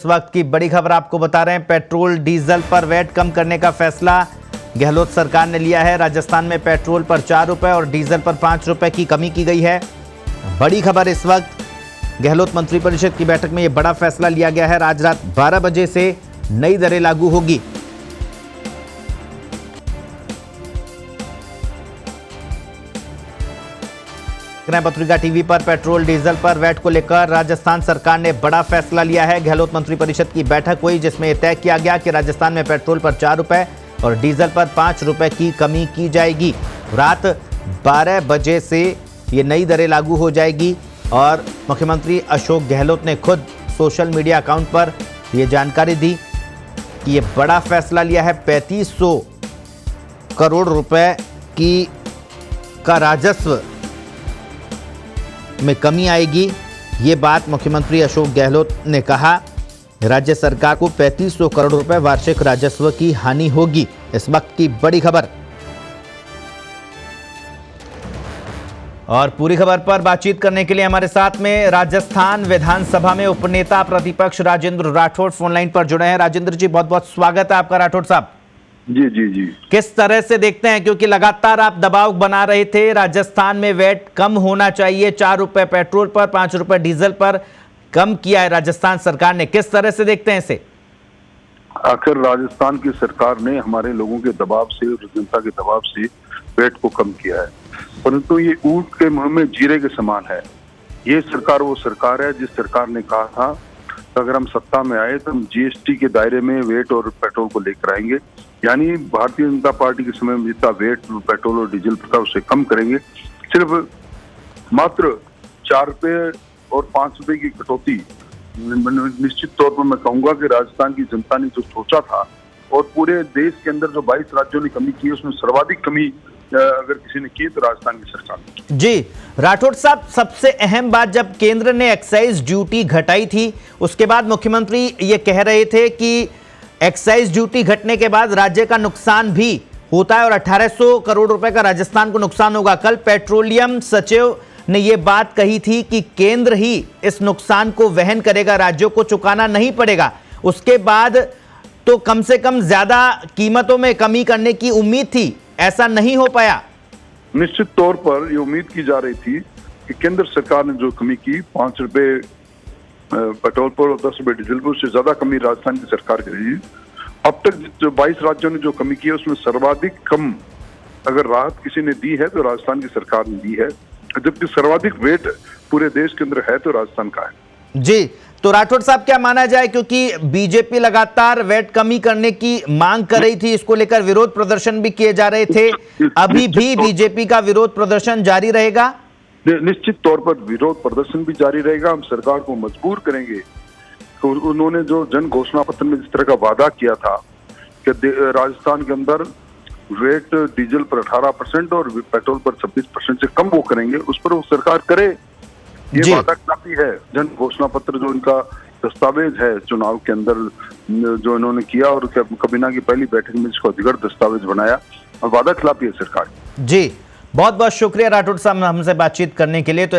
इस वक्त की बड़ी खबर आपको बता रहे हैं। पेट्रोल डीजल पर वैट कम करने का फैसला गहलोत सरकार ने लिया है। राजस्थान में पेट्रोल पर 4 रुपए और डीजल पर 5 रुपए की कमी की गई है। बड़ी खबर इस वक्त गहलोत मंत्रिपरिषद की बैठक में यह बड़ा फैसला लिया गया है। आज रात 12 बजे से नई दरें लागू होगी। पत्रिका टीवी पर पेट्रोल डीजल पर वैट को लेकर राजस्थान सरकार ने बड़ा फैसला लिया है। गहलोत मंत्रिपरिषद की बैठक हुई जिसमें यह तय किया गया कि राजस्थान में पेट्रोल पर 4 रुपए और डीजल पर 5 रुपए की कमी की जाएगी। रात 12 बजे से ये नई दरें लागू हो जाएगी और मुख्यमंत्री अशोक गहलोत ने खुद सोशल मीडिया अकाउंट पर यह जानकारी दी कि ये बड़ा फैसला लिया है। 3500 करोड़ रुपए का राजस्व में कमी आएगी। ये बात मुख्यमंत्री अशोक गहलोत ने कहा। राज्य सरकार को 3500 करोड़ रुपए वार्षिक राजस्व की हानि होगी। इस वक्त की बड़ी खबर और पूरी खबर पर बातचीत करने के लिए हमारे साथ में राजस्थान विधानसभा में उपनेता प्रतिपक्ष राजेंद्र राठौड़ फोन लाइन पर जुड़े हैं। राजेंद्र जी, बहुत बहुत स्वागत है आपका। राठौड़ साहब जी जी जी, किस तरह से देखते हैं, क्योंकि लगातार आप दबाव बना रहे थे राजस्थान में वैट कम होना चाहिए, 4 रुपए पेट्रोल पर 5 रुपए डीजल पर कम किया है राजस्थान सरकार ने, किस तरह से देखते हैं इसे? आखिर राजस्थान की सरकार ने हमारे लोगों के दबाव से और जनता के दबाव से वैट को कम किया है, परंतु ये ऊंट के मुंह में जीरे के समान है। ये सरकार वो सरकार है जिस सरकार ने कहा था अगर हम सत्ता में आए तो हम जीएसटी के दायरे में वैट और पेट्रोल को लेकर आएंगे, यानी भारतीय जनता पार्टी के समय में जितना वैट पेट्रोल और डीजल पर था उसे कम करेंगे। सिर्फ मात्र 4 रुपए और 5 रुपए की कटौती निश्चित तौर पर मैं कहूंगा कि राजस्थान की जनता ने जो सोचा था और पूरे देश के अंदर जो 22 राज्यों ने कमी की उसमें सर्वाधिक कमी अगर किसी ने की तो राजस्थान की सरकार ने। जी राठौड़ साहब, सबसे अहम बात, जब केंद्र ने एक्साइज ड्यूटी घटाई थी उसके बाद मुख्यमंत्री ये कह रहे थे कि एक्साइज ड्यूटी घटने के बाद राज्य का नुकसान भी होता है और 1800 करोड़ रुपए का राजस्थान को नुकसान होगा। कल पेट्रोलियम सचिव ने यह बात कही थी कि केंद्र ही इस नुकसान को वहन करेगा, राज्यों को चुकाना नहीं पड़ेगा। उसके बाद तो कम से कम ज्यादा कीमतों में कमी करने की उम्मीद थी, ऐसा नहीं हो पाया। निश्चित तौर पर ये उम्मीद की जा रही थी कि केंद्र सरकार ने जो कमी की 5 रुपए पेट्रोल पर और 10 रुपए डीजल पर, उससे ज्यादा कमी राजस्थान की सरकार करेगी। अब तक जो 22 राज्यों ने जो कमी की है उसमें सर्वाधिक कम अगर राहत किसी ने दी है तो राजस्थान की सरकार ने दी है, जबकि सर्वाधिक वेट पूरे देश के अंदर है तो राजस्थान का है। जी, तो राठौड़ साहब क्या माना जाए, क्योंकि बीजेपी लगातार वैट कमी करने की मांग कर रही थी, इसको लेकर विरोध प्रदर्शन भी किए जा रहे थे, अभी भी बीजेपी का विरोध प्रदर्शन जारी रहेगा? निश्चित तौर पर विरोध प्रदर्शन भी जारी रहेगा। हम सरकार को मजबूर करेंगे तो उन्होंने जो जन घोषणा पत्र में जिस तरह का वादा किया था कि राजस्थान के अंदर वेट डीजल पर 18% और पेट्रोल पर 26% से कम वो करेंगे, उस पर वो सरकार करे। ये वादा काफी है। जन घोषणा पत्र जो इनका दस्तावेज है चुनाव के अंदर जो इन्होंने किया और कबीना की पहली बैठक में इसको अधिकृत दस्तावेज बनाया और वादा खिलाफी है सरकार। जी, बहुत बहुत शुक्रिया राठौड़ साहब हमसे बातचीत करने के लिए। तो